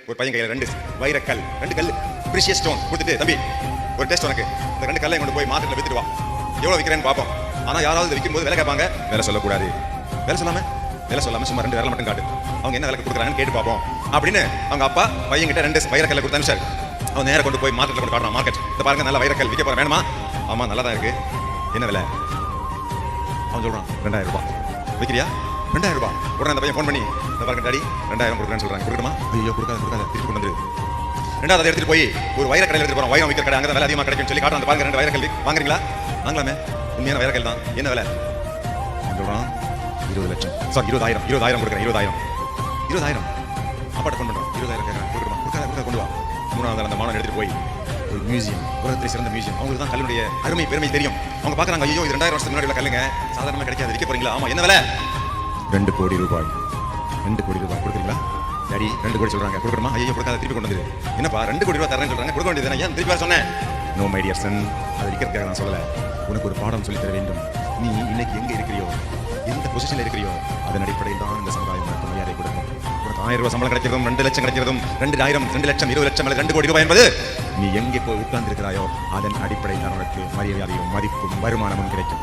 ஒரு பையன் கையில் 2 வைரக்கல், 2 கல் ப்ரீஷியஸ் ஸ்டோன் கொடுத்துட்டு, தம்பி ஒரு டெஸ்ட் உனக்கு, இந்த 2 கல்லை கொண்டு போய் மார்க்கெட்டில் வித்துட்டு வா, எவ்வளோ விற்கிறேன்னு பார்ப்போம். ஆனால் யாராவது விற்கும் போது விலை கேட்பாங்க, விலை சொல்லக்கூடாது. விலை சொல்லாமல் சும்மா 2 விரலை மட்டும் காட்டு, அவங்க என்ன விலை கொடுக்குறாங்கன்னு கேட்டு பார்ப்போம் அப்படின்னு அவங்க அப்பா பையன்கிட்ட 2 வைரக்கல்லை கொடுத்தாங்க சார். அவன் நேராக கொண்டு போய் மார்க்கெட்டில் கொண்டு காட்டுறான். மார்க்கெட் இந்த பாருங்க, நல்ல வைரக்கல் விற்க போகிறேன், வேணுமா? ஆமாம் நல்லா தான் இருக்கு, என்ன விலை? அவன் சொல்கிறான் 2000 ரூபாய். விற்கிறியா? 2000 ரூபாய். உடனே அந்த பையன் ஃபோன் பண்ணி, இந்த பாருங்க டாடி 2000 கொடுக்குறேன்னு சொல்கிறாங்க. கொடுக்கணுமா? ஐயோ கொடுக்காத திருப்பி கொண்டு வந்து. ரெண்டாவது அதை எடுத்துட்டு போய் ஒரு வைர கடையில் எடுத்துட்டு போகிறோம். வைரம் விற்கிற கடை, அங்கே தான் விலை அதிகமாக கிடைக்கும்னு சொல்லி காட்டுறான். அந்த பாருங்க 2 வைரக்கல் வாங்குறீங்களா? வாங்கலாமே, உண்மையான வைரக்கல் தான், என்ன விலை? சொல்கிறான் 20 லட்சம். சாரி 20,000 கொடுக்குறேன். 20,000 அப்பாட்ட ஃபோன் பண்ணுறோம். 20,000 கேட்குறேன். கொடுக்காத கொண்டு வா. மூணாவது அந்த மாணவன் எடுத்துகிட்டு போய் ஒரு மியூசியம், உலகத்தில் சிறந்த மியூசியம், அவங்களுக்கு தான் கல்லுடைய அருமை பெருமை தெரியும். அவங்க பார்க்குறாங்க, ஐயோ இது 2000 வருஷத்துக்கு முன்னாடி உள்ள கல்லுங்க, சாதாரணமாக கிடைக்காது, விற்க போறீங்களா? ஆமாம், என்ன விலை? 2 கோடி ரூபாய். 2 கோடி ரூபாய் கொடுக்குறீங்களா? டாடி 2 கோடி சொல்கிறாங்க. கொடுக்குறமா? ஐயோ கொடுக்காத, திருப்பி கொண்டு வந்து. என்னப்பா 2 கோடி ரூபாய் தரேன்னு சொல்கிறாங்க, கொடுக்க வேண்டியது ஏன் திருப்பி வர சொன்னேன்? நோ மை டியர் சன், அது விற்கிறதுக்காக நான் சொல்லலை, உனக்கு ஒரு பாடம் சொல்லித்தர வேண்டும். நீ இன்னைக்கு எங்கே இருக்கிறியோ, எந்த பொசிஷனில் இருக்கிறியோ, அதன் அடிப்படையில் தான் இந்த சமுதாயம் உனக்கு மரியாதை கொடுக்கும். உனக்கு 1000 ரூபாய் சம்பளம் கிடைக்கிறதும், 2 லட்சம் கிடைக்கிறதும், 2000, 2 லட்சம், 20 லட்சம் அல்லது 2 கோடி ரூபாய் என்பது நீ எங்கே போய் உட்கார்ந்து இருக்கிறாயோ அதன் அடிப்படையில் தான் உனக்கு மரியாதையும் மதிப்பும் வருமானமும் கிடைக்கும்.